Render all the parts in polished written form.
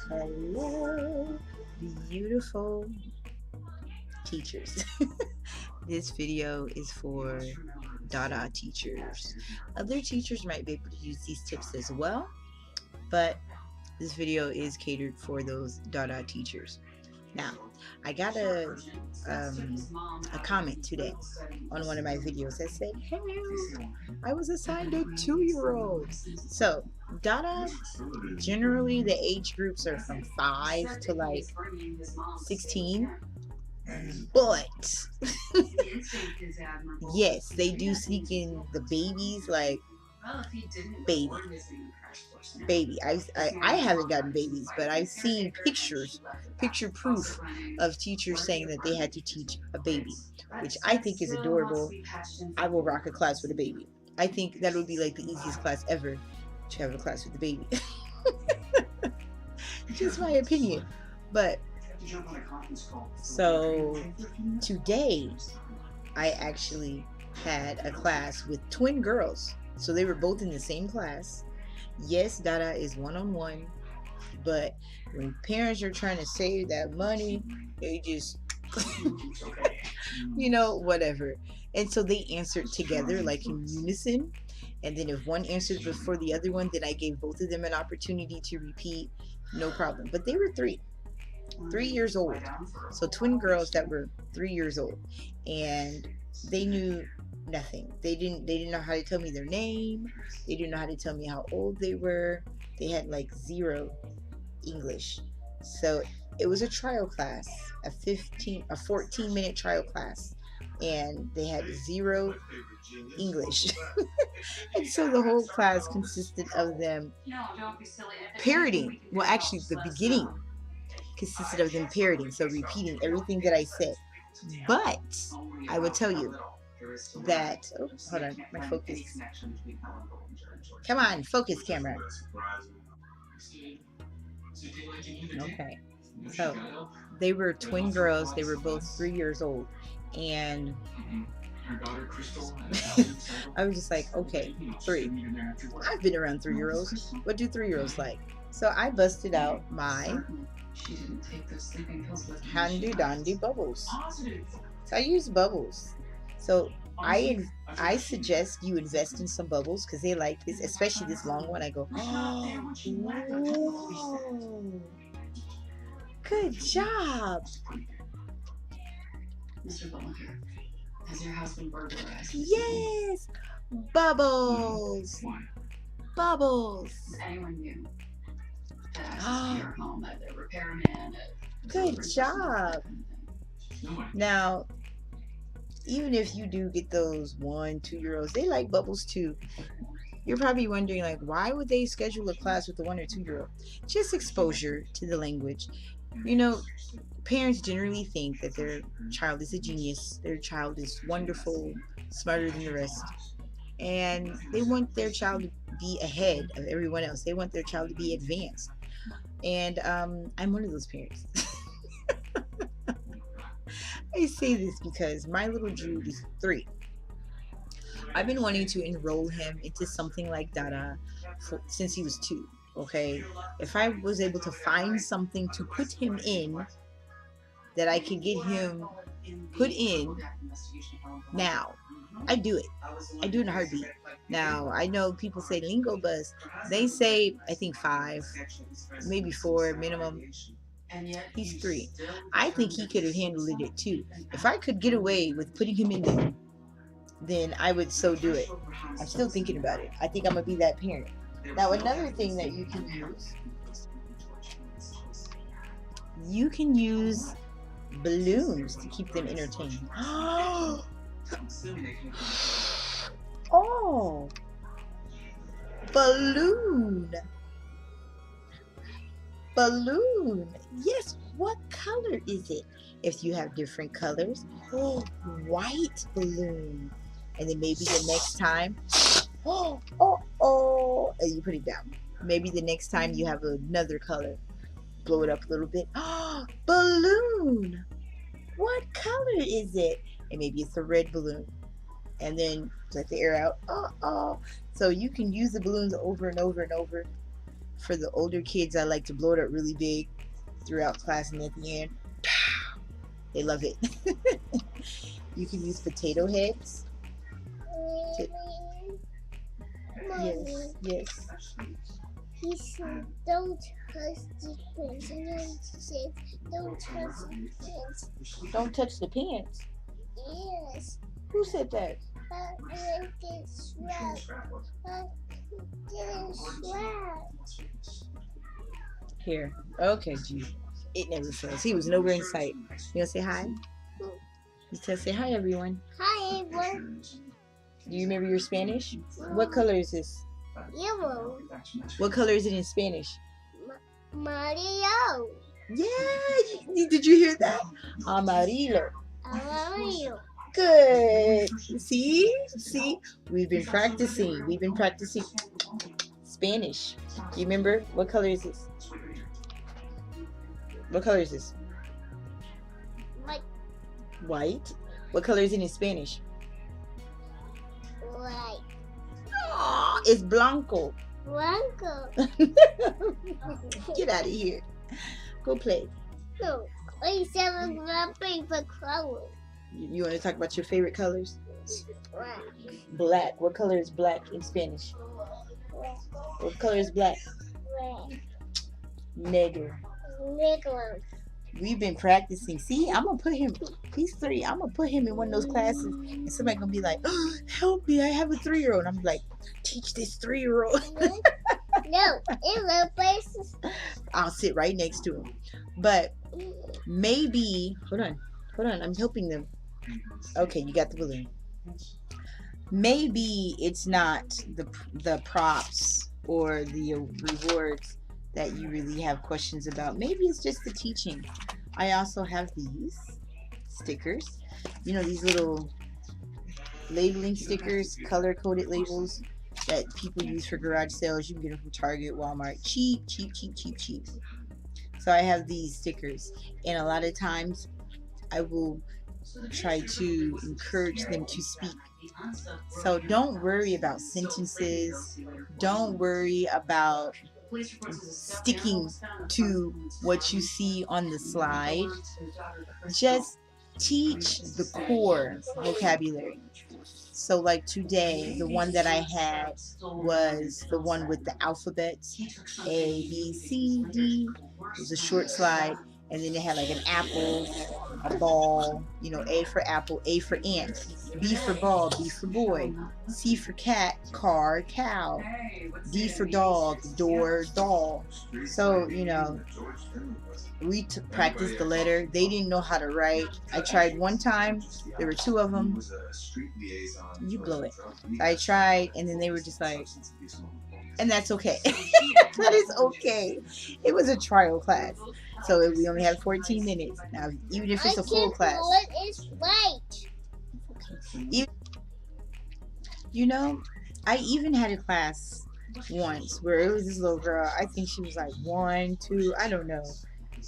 Hello, beautiful teachers. This video is for DaDa teachers. Other teachers might be able to use these tips as well, but this video is catered for those DaDa teachers. Now, I got a comment today on one of my videos that said, "Help! I was assigned a 2-year-old." So, DaDa, generally the age groups are from 5 to like 16, but yes, they do sneak in the babies, like baby baby. I haven't gotten babies, but I've seen picture proof of teachers saying that they had to teach a baby, which I think is adorable. I will rock a class with a baby. I think that would be like the easiest class ever, to have a class with a baby. Just my opinion. But so today I actually had a class with twin girls. So they were both in the same class. Yes, DaDa is one-on-one, but when parents are trying to save that money, they just, whatever. And so they answered together, like in unison. And then if one answered before the other one, then I gave both of them an opportunity to repeat, no problem. But they were 3 years old. So twin girls that were 3 years old. And they knew nothing. They didn't know how to tell me their name. They didn't know how to tell me how old they were. They had like zero English. So it was a trial class, a 14-minute trial class, and they had zero English. And so the whole class consisted of them parroting. Well, actually the beginning consisted of them parroting, so repeating everything that I said. But I will tell you that, oh, hold on, my focus. Come on, focus camera. Okay, so they were twin girls. They were both 3 years old, and I was just like, okay, 3. I've been around 3-year-olds. What do 3-year-olds like? So I busted out my handy dandy bubbles. So I use bubbles. So I suggest you invest in some bubbles because they like this, especially this long one. I go, oh, whoa, good job. Mr. Butler, has your house been burglarized? Yes, bubbles, bubbles. Anyone knew that your home, the repairman? Good job. Now, even if you do get those 1-2-year-olds, they like bubbles too. You're probably wondering, like, why would they schedule a class with a 1 or 2-year-old? Just exposure to the language. Parents generally think that their child is a genius, their child is wonderful, smarter than the rest, and they want their child to be ahead of everyone else. They want their child to be advanced. And I'm one of those parents. I say this because my little Jude is 3. I've been wanting to enroll him into something like DaDa since he was 2. Okay, if I was able to find something to put him in that I could get him put in now, I do it. I do it in a heartbeat. Now, I know people say lingo bus. They say, I think 5, maybe 4 minimum. He's 3. I think he could have handled it too. If I could get away with putting him in there, then I would so do it. I'm still thinking about it. I think I'm going to be that parent. Now, another thing that you can use balloons to keep them entertained. Oh, balloon. Yes, what color is it? If you have different colors, white balloon. And then maybe the next time, and you put it down. Maybe the next time you have another color, blow it up a little bit. Balloon. What color is it? And maybe it's a red balloon. And then let the air out. So you can use the balloons over and over and over. For the older kids, I like to blow it up really big throughout class, and at the end, they love it. You can use potato heads. Yes, yes. He said, don't touch the pants. And then he said, don't touch the pants. Don't touch the pants. Yes. Who said that? But it gets sweat. But it gets sweat. Here. Okay, G. It never fails. He was nowhere in sight. You gonna say hi? You tell say hi, everyone. Hi, everyone. Do you remember your Spanish? What color is this? Yellow. What color is it in Spanish? Mario. Yeah. Did you hear that? Amarillo. Mario. Good. See? We've been practicing. Spanish. You remember? What color is this? What color is this? White. White. What color is it in Spanish? White. Oh, it's blanco. Blanco. Get out of here. Go play. No. I said I'm grabbing for color. You want to talk about your favorite colors? Black. Black. What color is black in Spanish? Black. What color is black? Black. Negro. Negro. We've been practicing. See, I'm gonna put him. He's 3. I'm gonna put him in one of those classes, and somebody gonna be like, oh, "Help me! I have a 3-year-old." I'm like, "Teach this 3-year-old." No, in the places. I'll sit right next to him. But maybe, hold on. I'm helping them. Okay, you got the balloon. Maybe it's not the props or the rewards that you really have questions about. Maybe it's just the teaching. I also have these stickers. You know, these little labeling stickers, color-coded labels that people use for garage sales. You can get them from Target, Walmart. Cheap. So I have these stickers. And a lot of times I will try to encourage them to speak. So don't worry about sentences. Don't worry about sticking to what you see on the slide. Just teach the core vocabulary. So like today, the one that I had was the one with the alphabets, A, B, C, D. It was a short slide. And then they had like an apple, a ball, you know, A for apple, A for ant, B for ball, B for boy, C for cat, car, cow, D for dog, door, doll. So, you know, we practiced the letter. They didn't know how to write. I tried one time. There were 2 of them. You blow it. I tried, and then they were just like, and that's okay. That is okay. It was a trial class. So we only had 14 minutes. Now, even if it's a full class. What is white? You know, I even had a class once where it was this little girl. I think she was like 1, 2, I don't know.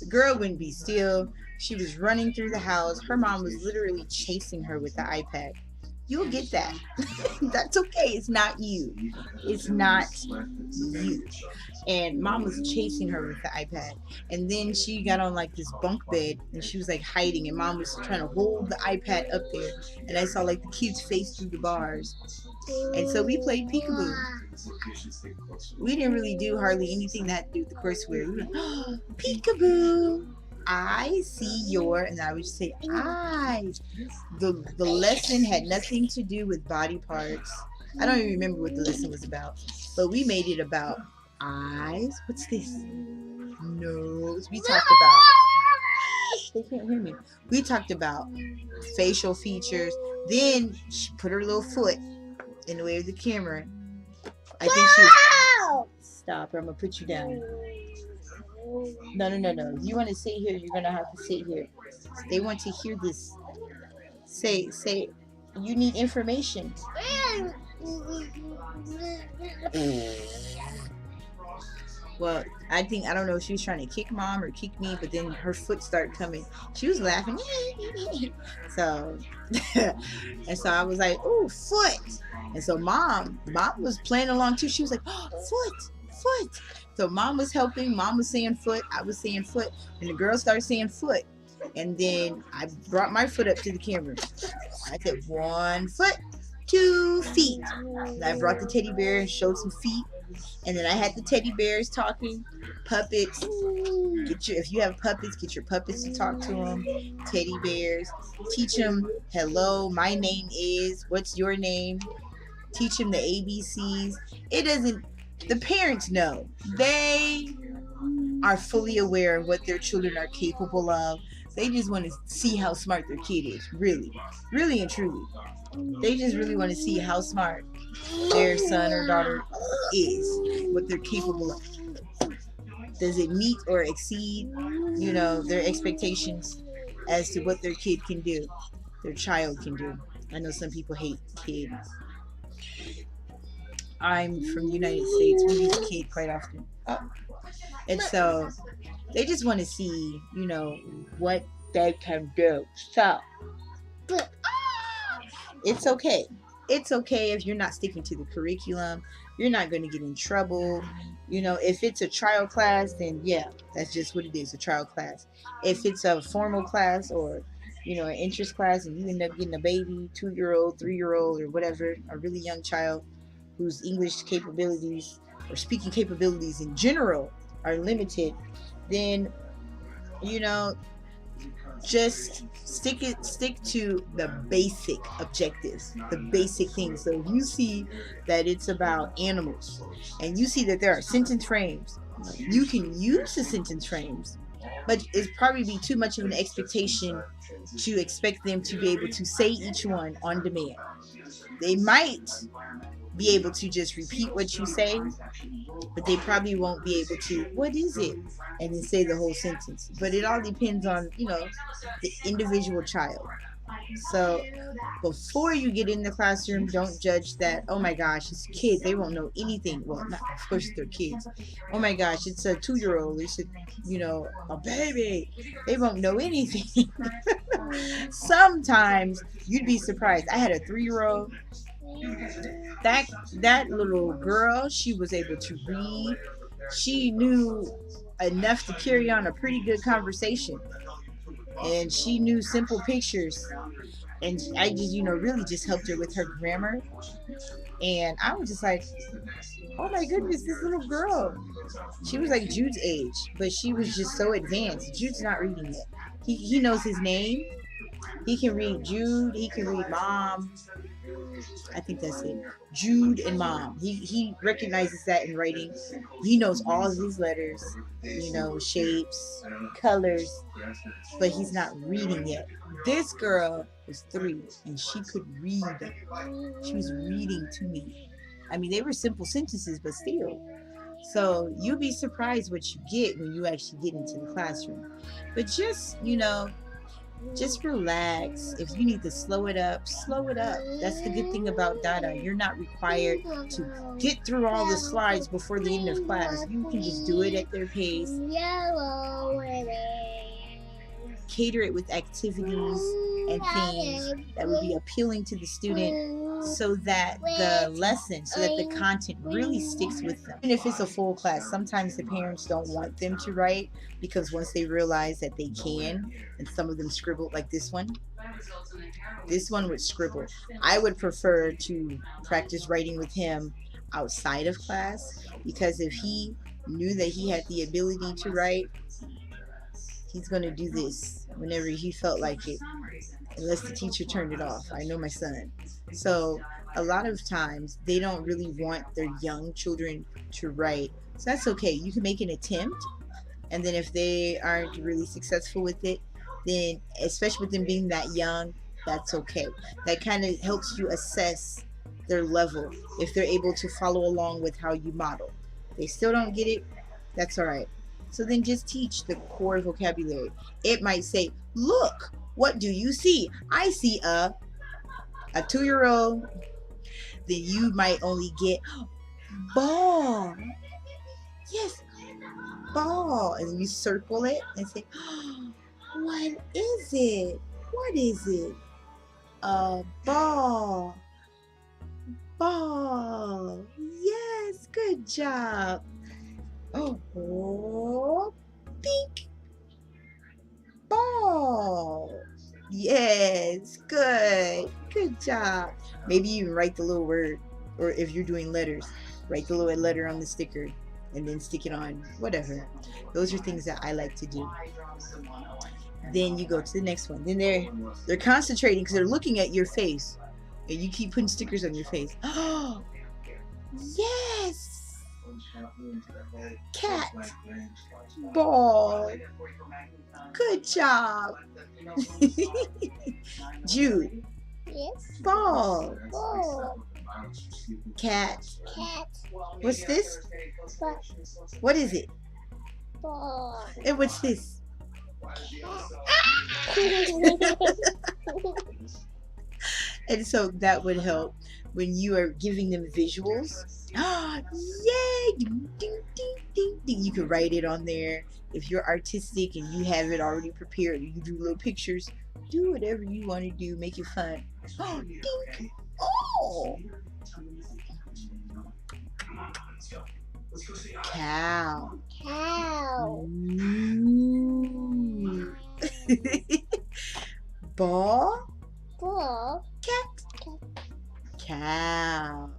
The girl wouldn't be still. She was running through the house. Her mom was literally chasing her with the iPad. You'll get that. That's okay. It's not you. It's not you. And mom was chasing her with the iPad. And then she got on like this bunk bed and she was like hiding. And mom was trying to hold the iPad up there. And I saw like the kid's face through the bars. And so we played peekaboo. We didn't really do hardly anything that had to do with the courseware. We were like, oh, peekaboo. I see your, and I would just say eyes. The lesson had nothing to do with body parts. I don't even remember what the lesson was about, but we made it about eyes. What's this? Nose. We talked about. They can't hear me. We talked about facial features. Then she put her little foot in the way of the camera. I think she. Stop, or I'm gonna put you down. No. If you want to sit here, you're gonna have to sit here. They want to hear this. Say, you need information. Well, I don't know if she was trying to kick mom or kick me, but then her foot started coming. She was laughing. So, and so I was like, "Ooh, foot!" And so mom was playing along too. She was like, "Oh, foot!" foot. So mom was helping, mom was saying foot, I was saying foot, and the girl started saying foot. And then I brought my foot up to the camera. I said 1 foot, 2 feet. And I brought the teddy bear and showed some feet. And then I had the teddy bears talking, puppets. If you have puppets, get your puppets to talk to them. Teddy bears. Teach them, hello, my name is, what's your name? Teach them the ABCs. The parents know. They are fully aware of what their children are capable of. They just want to see how smart their kid is, really. Really and truly. They just really want to see how smart their son or daughter is, what they're capable of. Does it meet or exceed, their expectations as to what their kid can do, their child can do? I know some people hate kids. I'm from the United States. We use kid quite often. And so they just want to see, what they can do. So it's okay. It's okay if you're not sticking to the curriculum. You're not going to get in trouble. If it's a trial class, then yeah, that's just what it is, a trial class. If it's a formal class or, an interest class and you end up getting a baby, 2-year-old, 3-year-old, or whatever, a really young child whose English capabilities or speaking capabilities in general are limited, then, just stick to the basic objectives, the basic things. So if you see that it's about animals and you see that there are sentence frames, you can use the sentence frames, but it's probably be too much of an expectation to expect them to be able to say each one on demand. They might be able to just repeat what you say, but they probably won't be able to, what is it? And then say the whole sentence. But it all depends on, the individual child. So before you get in the classroom, don't judge that, oh my gosh, it's a kid, they won't know anything. Well, not, of course they're kids. Oh my gosh, it's a 2-year-old, it's a baby. They won't know anything. Sometimes you'd be surprised. I had a 3-year-old. That little girl, she was able to read. She knew enough to carry on a pretty good conversation. And she knew simple pictures. And I just, really just helped her with her grammar. And I was just like, oh my goodness, this little girl. She was like Jude's age, but she was just so advanced. Jude's not reading it. He knows his name. He can read Jude. He can read Mom. I think that's it. Jude and Mom. He recognizes that in writing. He knows all of these letters, shapes, colors, but he's not reading yet. This girl was 3 and she could read. She was reading to me. I mean, they were simple sentences, but still. So you'll be surprised what you get when you actually get into the classroom. But just, just relax. If you need to slow it up, slow it up. That's the good thing about DaDa. You're not required to get through all the slides before the end of class. You can just do it at their pace. Cater it with activities and things that would be appealing to the student so that the content really sticks with them. And if it's a full class, sometimes the parents don't want them to write because once they realize that they can, and some of them scribble like this one would scribble. I would prefer to practice writing with him outside of class, because if he knew that he had the ability to write, he's going to do this whenever he felt like it, unless the teacher turned it off. I know my son. So a lot of times they don't really want their young children to write. So that's okay. You can make an attempt, and then if they aren't really successful with it, then especially with them being that young, that's okay. That kind of helps you assess their level, if they're able to follow along with how you model. They still don't get it, that's all right. So then just teach the core vocabulary. It might say, look, what do you see? I see a 2-year-old. Then you might only get ball. Yes, ball. And then you circle it and say, what is it? What is it? A ball. Ball. Yes, good job. Oh, pink ball. Yes, good. Good job. Maybe you write the little word, or if you're doing letters, write the little letter on the sticker and then stick it on, whatever. Those are things that I like to do. Then you go to the next one. Then they're concentrating because they're looking at your face, and you keep putting stickers on your face. Oh, yes. Cat. Ball. Good job. Jude. Yes. Ball. Ball. Cat. Cat. What's this? Ball. What is it? Ball. And what's this? And so that would help when you are giving them visuals. Yay! Ding, ding, ding, ding. You can write it on there. If you're artistic and you have it already prepared, you can do little pictures. Do whatever you want to do. Make it fun. Ding. Oh! Cow. Cow. Ooh. Ball. Ball. Cat. Cow. Cow.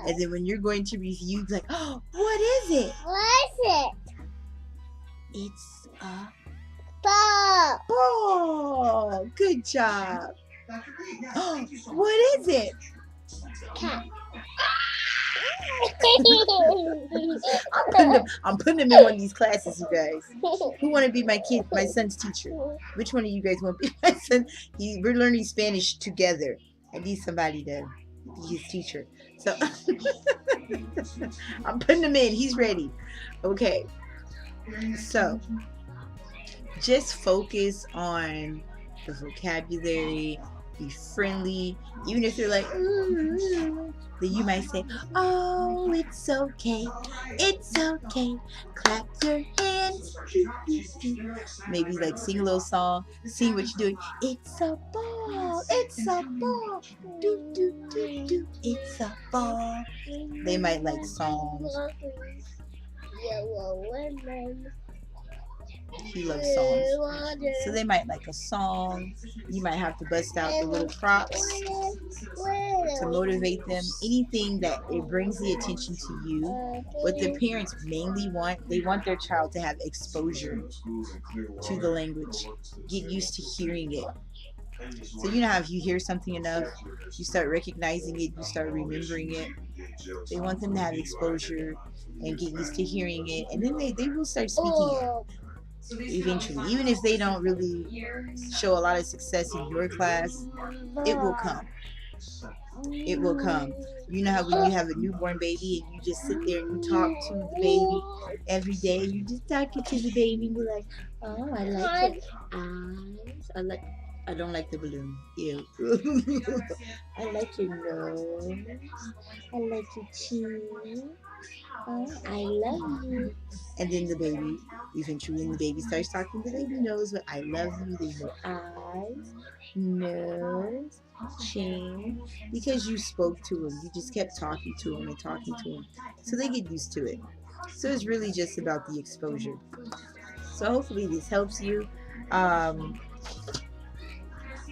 And then when you're going to review, like, oh, what is it? What's it? It's a Ball. ball. Good job. Oh, what is it? Cat. I'm putting them in one of these classes, you guys. Who want to be my son's teacher? Which one of you guys want to be my son? We're learning Spanish together. I need somebody to be his teacher. So I'm putting him in. He's ready. Okay. So just focus on the vocabulary. Be friendly. Even if they're like, then you might say, oh, it's okay. It's okay. Clap your hands. Maybe like sing a little song. Sing what you're doing. It's a ball. It's a ball. Do, do, do, do. It's a ball. They might like songs. Yellow lemon. He loves songs. So they might like a song. You might have to bust out the little props to motivate them. Anything that it brings the attention to you. What the parents mainly want, they want their child to have exposure to the language. Get used to hearing it. So you know how if you hear something enough, you start recognizing it, you start remembering it. They want them to have exposure and get used to hearing it. And then they will start speaking it. Eventually, even if they don't really show a lot of success in your class, it will come. It will come. You know how when you have a newborn baby and you just sit there and you talk to the baby every day, you just talking to the baby and you're like, oh, I like your eyes. I don't like the balloon. Ew. I like your nose. I like your chin. Oh, I love you. And then the baby, eventually when the baby starts talking, the baby knows what I love you. There's no eyes, nose, chin. Because you spoke to him. You just kept talking to him and talking to him. So they get used to it. So it's really just about the exposure. So hopefully this helps you.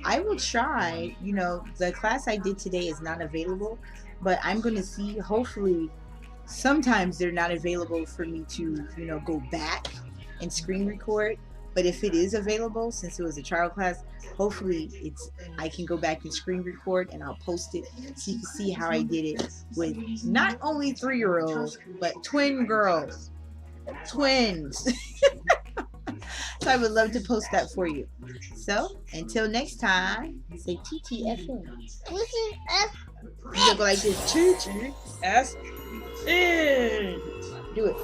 I will try, the class I did today is not available, but I'm going to see, hopefully, sometimes they're not available for me to, go back and screen record. But if it is available, since it was a trial class, hopefully I can go back and screen record and I'll post it so you can see how I did it with not only 3-year-olds, but twin girls. Twins. So I would love to post that for you. So until next time, say TTFN. You go like this. TTFN. Do it.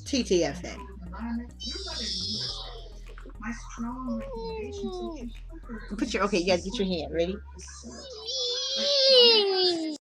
TTFN. Okay, you gotta get your hand ready.